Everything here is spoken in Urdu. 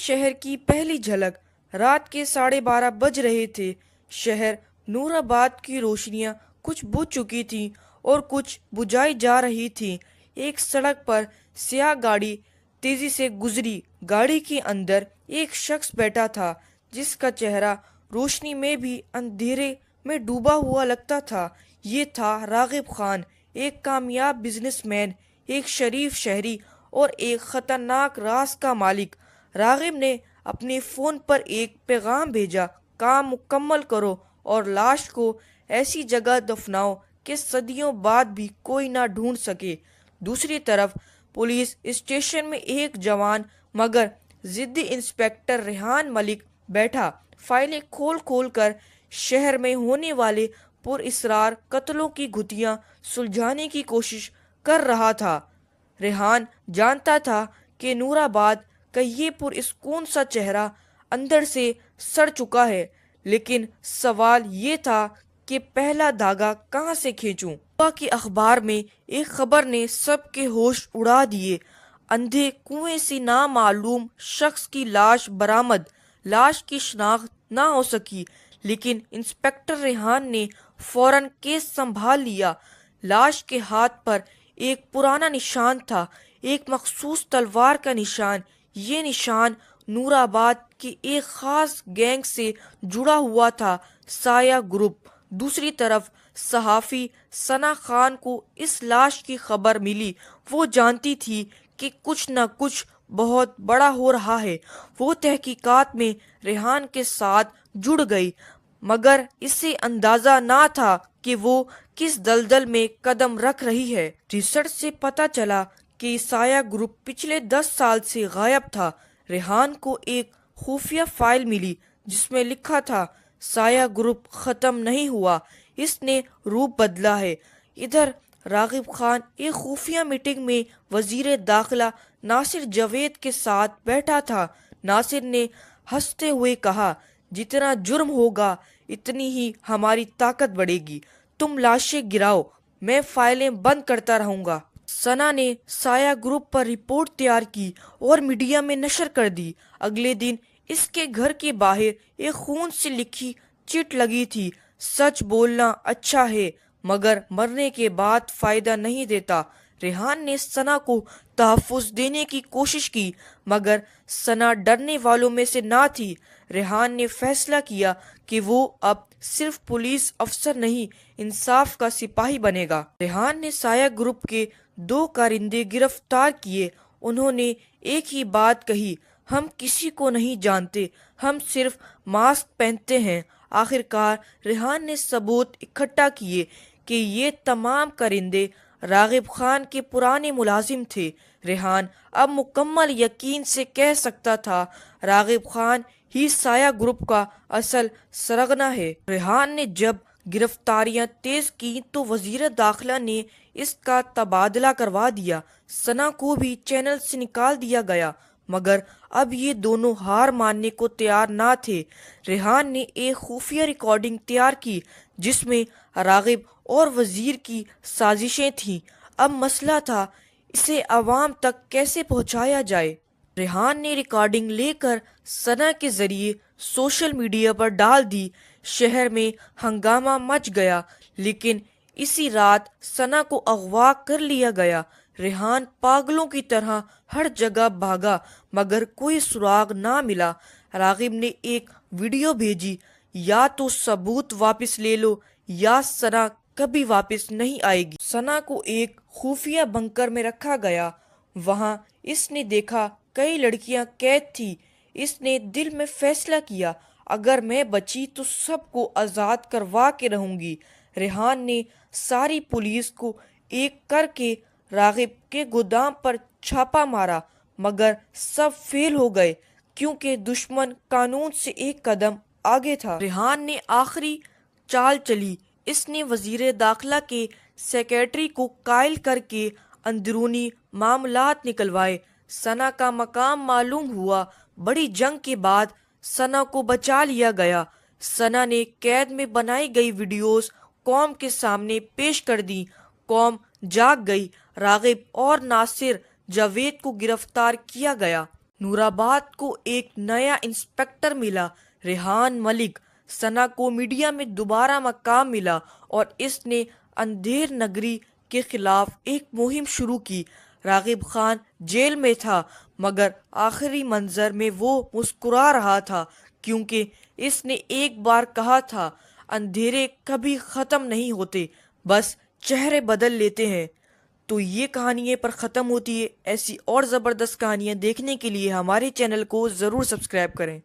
شہر کی پہلی جھلک۔ رات کے 12:30 بج رہے تھے۔ شہر نور آباد کی روشنیاں کچھ بجھ چکی تھیں اور کچھ بجھائی جا رہی تھیں۔ ایک سڑک پر سیاہ گاڑی تیزی سے گزری۔ گاڑی کے اندر ایک شخص بیٹھا تھا جس کا چہرہ روشنی میں بھی اندھیرے میں ڈوبا ہوا لگتا تھا۔ یہ تھا راغب خان، ایک کامیاب بزنس مین، ایک شریف شہری اور ایک خطرناک راز کا مالک۔ راغب نے اپنے فون پر ایک پیغام بھیجا، کام مکمل کرو اور لاش کو ایسی جگہ دفناؤ کہ صدیوں بعد بھی کوئی نہ ڈھونڈ سکے۔ دوسری طرف پولیس اسٹیشن میں ایک جوان مگر ضدی انسپکٹر ریحان ملک بیٹھا، فائلیں کھول کھول کر شہر میں ہونے والے پراسرار قتلوں کی گتھیاں سلجھانے کی کوشش کر رہا تھا۔ ریحان جانتا تھا کہ نور آباد کا یہ پرسکون سا چہرہ اندر سے سڑ چکا ہے، لیکن سوال یہ تھا کہ پہلا دھاگا کہاں سے کھینچوں۔ صبح کے اخبار میں ایک خبر نے سب کے ہوش اڑا دیے۔ اندھے کنویں سے نامعلوم شخص کی لاش برآمد۔ لاش کی شناخت نہ ہو سکی، لیکن انسپکٹر ریحان نے فوراً کیس سنبھال لیا۔ لاش کے ہاتھ پر ایک پرانا نشان تھا، ایک مخصوص تلوار کا نشان۔ یہ نشان نور آباد کے ایک خاص گینگ سے جڑا ہوا تھا، سایہ گروپ۔ دوسری طرف صحافی ثنا خان کو اس لاش کی خبر ملی۔ وہ جانتی تھی کہ کچھ نہ کچھ بہت بڑا ہو رہا ہے۔ وہ تحقیقات میں ریحان کے ساتھ جڑ گئی، مگر اسے اندازہ نہ تھا کہ وہ کس دلدل میں قدم رکھ رہی ہے۔ ریسرچ سے پتہ چلا کہ سایہ گروپ پچھلے 10 سال سے غائب تھا۔ ریحان کو ایک خفیہ فائل ملی جس میں لکھا تھا، سایہ گروپ ختم نہیں ہوا، اس نے روپ بدلا ہے۔ ادھر راغب خان ایک خفیہ میٹنگ میں وزیر داخلہ ناصر جاوید کے ساتھ بیٹھا تھا۔ ناصر نے ہنستے ہوئے کہا، جتنا جرم ہوگا اتنی ہی ہماری طاقت بڑھے گی۔ تم لاشیں گراؤ، میں فائلیں بند کرتا رہوں گا۔ ثنا نے سایہ گروپ پر رپورٹ تیار کی اور میڈیا میں نشر کر دی۔ اگلے دن اس کے گھر کے باہر ایک خون سے لکھی چٹ لگی تھی، سچ بولنا اچھا ہے مگر مرنے کے بعد فائدہ نہیں دیتا۔ ریحان نے ثنا کو تحفظ دینے کی کوشش کی، مگر ثنا ڈرنے والوں میں سے نہ تھی۔ ریحان نے فیصلہ کیا کہ وہ اب صرف پولیس افسر نہیں، انصاف کا سپاہی بنے گا۔ ریحان نے سایہ گروپ کے 2 کارندے گرفتار کیے۔ انہوں نے ایک ہی بات کہی، ہم کسی کو نہیں جانتے، ہم صرف ماسک پہنتے ہیں۔ آخرکار ریحان نے ثبوت اکٹھا کیے کہ یہ تمام کارندے راغب خان کے پرانے ملازم تھے۔ ریحان اب مکمل یقین سے کہہ سکتا تھا، راغب خان ہی سایہ گروپ کا اصل سرغنہ ہے۔ ریحان نے جب گرفتاریاں تیز کی تو وزیر داخلہ نے اس کا تبادلہ کروا دیا۔ ثنا کو بھی چینل سے نکال دیا گیا، مگر اب یہ دونوں ہار ماننے کو تیار نہ تھے۔ ریحان نے ایک خفیہ ریکارڈنگ تیار کی جس میں راغب اور وزیر کی سازشیں تھیں۔ اب مسئلہ تھا اسے عوام تک کیسے پہنچایا جائے۔ ریحان نے ریکارڈنگ لے کر ثنا کے ذریعے سوشل میڈیا پر ڈال دی۔ شہر میں ہنگامہ مچ گیا، لیکن اسی رات ثنا کو اغوا کر لیا گیا۔ ریحان پاگلوں کی طرح ہر جگہ بھاگا مگر کوئی سراغ نہ ملا۔ راغب نے ایک ویڈیو بھیجی، یا تو ثبوت واپس لے لو یا ثنا کبھی واپس نہیں آئے گی۔ ثنا کو ایک خفیہ بنکر میں رکھا گیا۔ وہاں اس نے دیکھا کئی لڑکیاں قید تھیں۔ اس نے دل میں فیصلہ کیا، اگر میں بچی تو سب کو آزاد کروا کے رہوں گی۔ ریحان نے ساری پولیس کو ایک کر کے راغب کے گودام پر چھاپا مارا، مگر سب فیل ہو گئے کیونکہ دشمن قانون سے ایک قدم آگے تھا۔ ریحان نے آخری چال چلی۔ اس نے وزیر داخلہ کے سیکریٹری کو قائل کر کے اندرونی معاملات نکلوائے۔ ثنا کا مقام معلوم ہوا۔ بڑی جنگ کے بعد ثنا کو بچا لیا گیا۔ ثنا نے قید میں بنائی گئی ویڈیوز قوم کے سامنے پیش کر دی۔ قوم جاگ گئی۔ راغب اور ناصر جاوید کو گرفتار کیا گیا۔ نورآباد کو ایک نیا انسپکٹر ملا، ریحان ملک۔ ثنا کو میڈیا میں دوبارہ مقام ملا اور اس نے اندھیر نگری کے خلاف ایک مہم شروع کی۔ راغب خان جیل میں تھا مگر آخری منظر میں وہ مسکرا رہا تھا، کیونکہ اس نے ایک بار کہا تھا، اندھیرے کبھی ختم نہیں ہوتے، بس چہرے بدل لیتے ہیں۔ تو یہ کہانی یہیں پر ختم ہوتی ہے۔ ایسی اور زبردست کہانیاں دیکھنے کے لیے ہمارے چینل کو ضرور سبسکرائب کریں۔